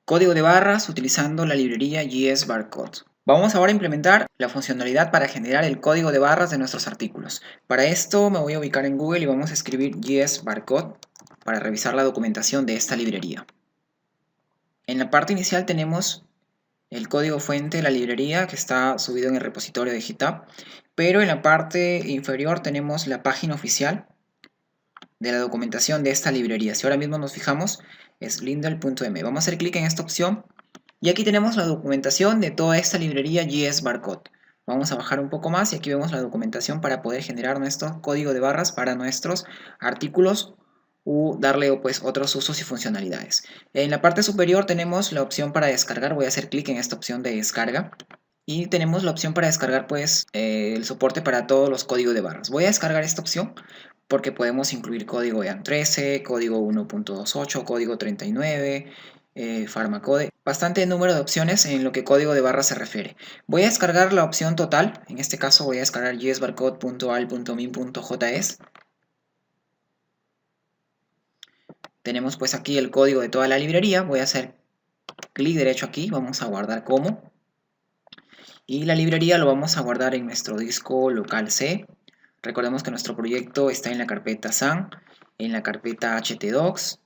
Código de barras utilizando la librería JS-Barcode. Vamos ahora a implementar la funcionalidad para generar el código de barras de nuestros artículos. Para esto me voy a ubicar en Google y vamos a escribir JS-Barcode para revisar la documentación de esta librería. En la parte inicial tenemos el código fuente de la librería que está subido en el repositorio de GitHub, pero en la parte inferior tenemos la página oficial de la documentación de esta librería. Si ahora mismo nos fijamos, es lindel.m. Vamos a hacer clic en esta opción y aquí tenemos la documentación de toda esta librería JS-Barcode. Vamos a bajar un poco más y aquí vemos la documentación para poder generar nuestro código de barras para nuestros artículos u darle pues otros usos y funcionalidades. En la parte superior tenemos la opción para descargar. Voy a hacer clic en esta opción de descarga. Y tenemos la opción para descargar pues el soporte para todos los códigos de barras. Voy a descargar esta opción porque podemos incluir código EAN 13, código 1.28, código 39, Pharmacode. Bastante número de opciones en lo que código de barras se refiere. Voy a descargar la opción total. En este caso voy a descargar jsbarcode.al.min.js. Tenemos pues aquí el código de toda la librería. Voy a hacer clic derecho aquí. Vamos a guardar como. Y la librería lo vamos a guardar en nuestro disco local C. Recordemos que nuestro proyecto está en la carpeta SAN, en la carpeta htdocs,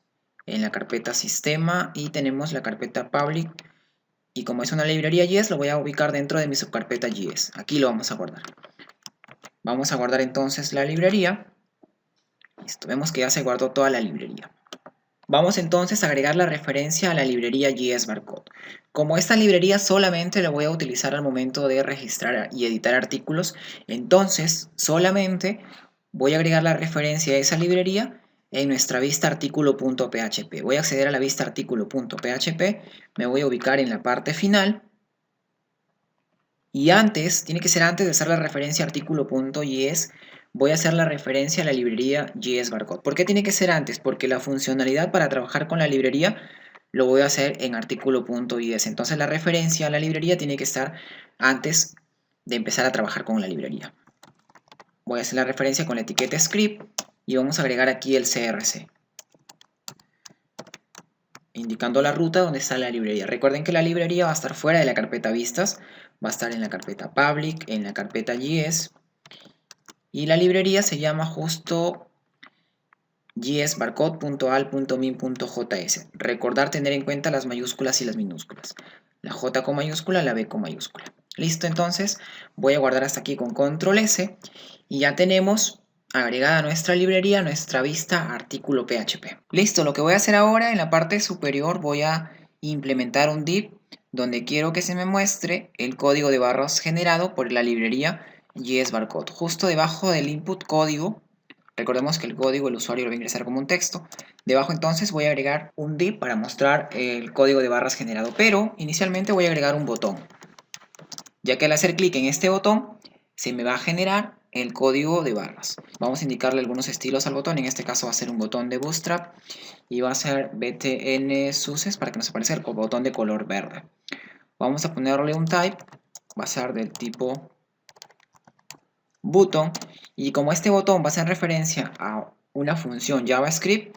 en la carpeta sistema y tenemos la carpeta public. Y como es una librería JS, lo voy a ubicar dentro de mi subcarpeta JS. Aquí lo vamos a guardar. Vamos a guardar entonces la librería. Listo, vemos que ya se guardó toda la librería. Vamos entonces a agregar la referencia a la librería JS-Barcode. Como esta librería solamente la voy a utilizar al momento de registrar y editar artículos, entonces solamente voy a agregar la referencia a esa librería en nuestra vista artículo.php. Voy a acceder a la vista artículo.php, me voy a ubicar en la parte final y antes, tiene que ser antes de hacer la referencia a artículo.js, voy a hacer la referencia a la librería JS-Barcode. ¿Por qué tiene que ser antes? Porque la funcionalidad para trabajar con la librería lo voy a hacer en artículo.js. Entonces la referencia a la librería tiene que estar antes de empezar a trabajar con la librería. Voy a hacer la referencia con la etiqueta script y vamos a agregar aquí el CRC, indicando la ruta donde está la librería. Recuerden que la librería va a estar fuera de la carpeta vistas, va a estar en la carpeta public, en la carpeta JS, y la librería se llama justo jsbarcode.al.min.js. Recordar tener en cuenta las mayúsculas y las minúsculas. La J con mayúscula, la B con mayúscula. Listo, entonces voy a guardar hasta aquí con control S y ya tenemos agregada a nuestra librería nuestra vista artículo PHP. Listo, lo que voy a hacer ahora en la parte superior voy a implementar un div donde quiero que se me muestre el código de barras generado por la librería JS-Barcode. Justo debajo del input código, recordemos que el código el usuario lo va a ingresar como un texto. Debajo entonces voy a agregar un div para mostrar el código de barras generado, pero inicialmente voy a agregar un botón, ya que al hacer clic en este botón se me va a generar el código de barras. Vamos a indicarle algunos estilos al botón. En este caso va a ser un botón de Bootstrap y va a ser btn success para que nos aparezca el botón de color verde. Vamos a ponerle un type, va a ser del tipo button, y como este botón va a hacer referencia a una función JavaScript,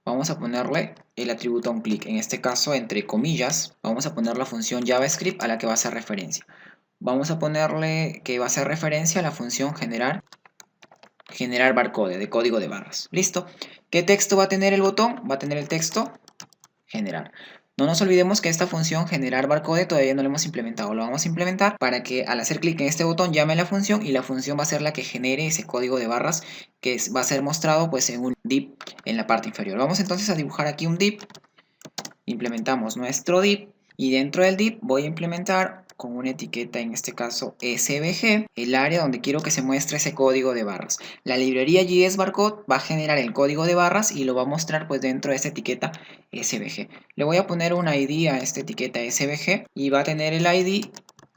vamos a ponerle el atributo onClick. En este caso, entre comillas, vamos a poner la función JavaScript a la que va a hacer referencia. Vamos a ponerle que va a hacer referencia a la función generar barcode de código de barras. Listo. ¿Qué texto va a tener el botón? Va a tener el texto generar. No nos olvidemos que esta función generar barcode todavía no la hemos implementado. Lo vamos a implementar para que al hacer clic en este botón llame a la función y la función va a ser la que genere ese código de barras que va a ser mostrado pues en un div en la parte inferior. Vamos entonces a dibujar aquí un div. Implementamos nuestro div y dentro del div voy a implementar con una etiqueta, en este caso svg, el área donde quiero que se muestre ese código de barras. La librería JS-Barcode va a generar el código de barras y lo va a mostrar pues dentro de esta etiqueta svg. Le voy a poner un ID a esta etiqueta svg y va a tener el ID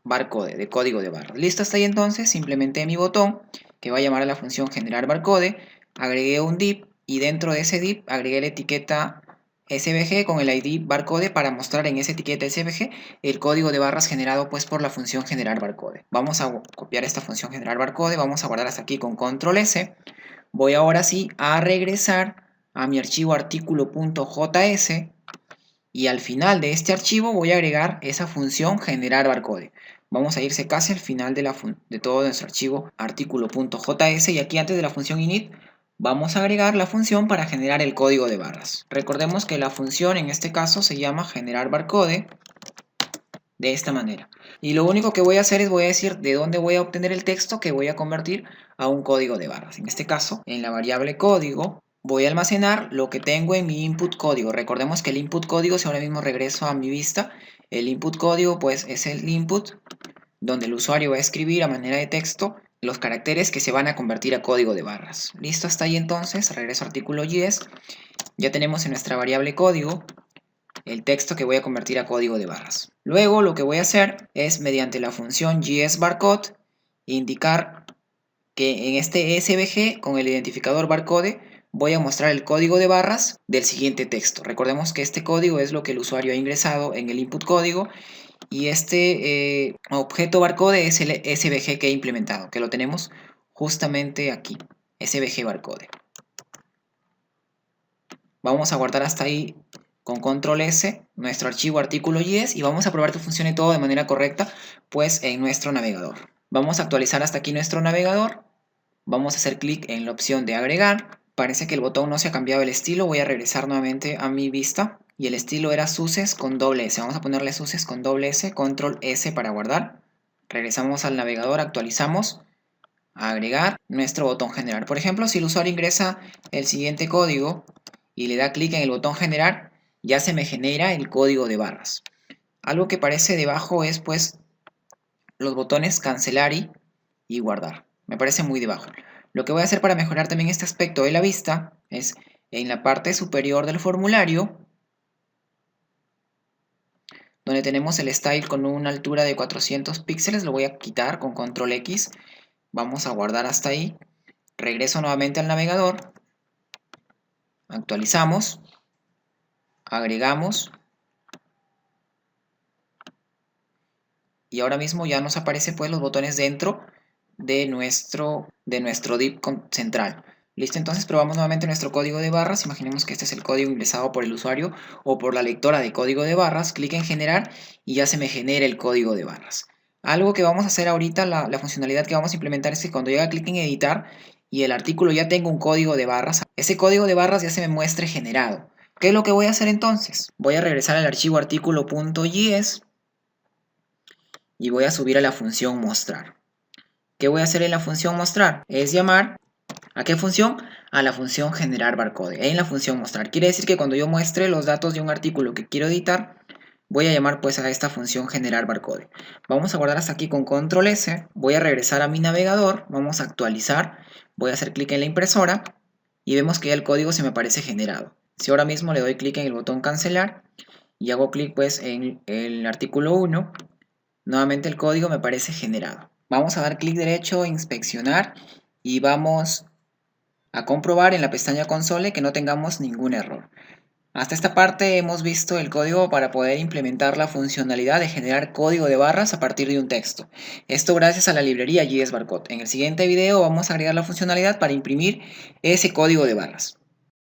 barcode, de código de barras. Listo, hasta ahí entonces implementé mi botón que va a llamar a la función generar barcode, agregué un div y dentro de ese div agregué la etiqueta svg con el ID barcode para mostrar en esa etiqueta svg el código de barras generado pues por la función generar barcode. Vamos a copiar esta función generar barcode, vamos a guardar hasta aquí con control S. Voy ahora sí a regresar a mi archivo artículo.js y al final de este archivo voy a agregar esa función generar barcode. Vamos a irse casi al final de todo nuestro archivo artículo.js y aquí antes de la función init vamos a agregar la función para generar el código de barras. Recordemos que la función en este caso se llama generar barcode de esta manera. Y lo único que voy a hacer es voy a decir de dónde voy a obtener el texto que voy a convertir a un código de barras. En este caso, en la variable código voy a almacenar lo que tengo en mi input código. Recordemos que el input código, si ahora mismo regreso a mi vista, el input código pues es el input donde el usuario va a escribir a manera de texto los caracteres que se van a convertir a código de barras. Listo, hasta ahí entonces, regreso a artículo JS. Ya tenemos en nuestra variable código el texto que voy a convertir a código de barras. Luego lo que voy a hacer es mediante la función JSBarcode indicar que en este SVG con el identificador barcode voy a mostrar el código de barras del siguiente texto. Recordemos que este código es lo que el usuario ha ingresado en el input código y este objeto barcode es el SVG que he implementado, que lo tenemos justamente aquí, SVG barcode. Vamos a guardar hasta ahí con control S nuestro archivo artículo.js y vamos a probar que funcione todo de manera correcta pues en nuestro navegador. Vamos a actualizar hasta aquí nuestro navegador, vamos a hacer clic en la opción de agregar. Parece que el botón no se ha cambiado el estilo, voy a regresar nuevamente a mi vista y el estilo era suces con doble S. Vamos a ponerle suces con doble S, control S para guardar. Regresamos al navegador, actualizamos, a agregar nuestro botón generar. Por ejemplo, si el usuario ingresa el siguiente código y le da clic en el botón generar, ya se me genera el código de barras. Algo que parece debajo es pues los botones cancelar y guardar. Me parece muy debajo. Lo que voy a hacer para mejorar también este aspecto de la vista es en la parte superior del formulario, donde tenemos el style con una altura de 400 píxeles, lo voy a quitar con control X. Vamos a guardar hasta ahí. Regreso nuevamente al navegador. Actualizamos. Agregamos. Y ahora mismo ya nos aparecen pues los botones dentro de nuestro div central. Listo, entonces probamos nuevamente nuestro código de barras. Imaginemos que este es el código ingresado por el usuario o por la lectora de código de barras. Clic en generar y ya se me genera el código de barras. Algo que vamos a hacer ahorita, la funcionalidad que vamos a implementar es que cuando yo haga clic en editar y el artículo ya tenga un código de barras, ese código de barras ya se me muestre generado. ¿Qué es lo que voy a hacer entonces? Voy a regresar al archivo artículo.js y voy a subir a la función mostrar. ¿Qué voy a hacer en la función mostrar? Es llamar, ¿a qué función? A la función generar barcode, en la función mostrar. Quiere decir que cuando yo muestre los datos de un artículo que quiero editar, voy a llamar pues a esta función generar barcode. Vamos a guardar hasta aquí con control S, voy a regresar a mi navegador, vamos a actualizar, voy a hacer clic en la impresora y vemos que ya el código se me aparece generado. Si ahora mismo le doy clic en el botón cancelar y hago clic pues en el artículo 1, nuevamente el código me aparece generado. Vamos a dar clic derecho, inspeccionar y vamos a comprobar en la pestaña console que no tengamos ningún error. Hasta esta parte hemos visto el código para poder implementar la funcionalidad de generar código de barras a partir de un texto. Esto gracias a la librería JSBarcode. En el siguiente video vamos a agregar la funcionalidad para imprimir ese código de barras.